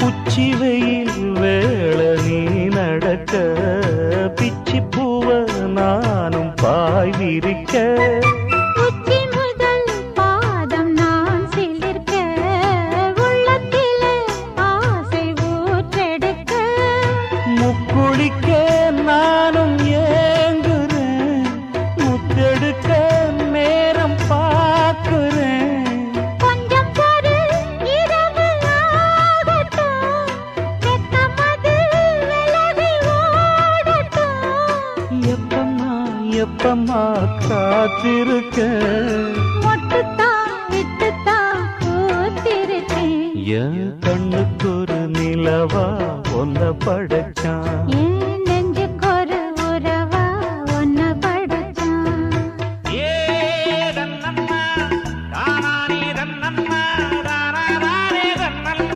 உச்சி வெயில் வேள நீ நடக்க பிச்சி பூவ நானும் பாய் விரிக்க உச்சி முதல் பாதம் நான் சிலிர்க்க உள்ளத்திலே ஆசை ஊற்றெடுக்க முக்குளிக்க நானும் ஏங்குறேன் முத்தெடுக்க நேரம் பார்க்கிறேன் கொஞ்சம் பொறு இரவு ஆகட்டும் வெக்கமது விலகி ஓடட்டும் எப்பம்மா காத்திருக்க மொட்டுத்தான் விட்டுத்தான் பூத்திருக்கேன் என் கண்ணுக்கு ஒரு நிலவா ஒன்ன படைச்சான் ஏன்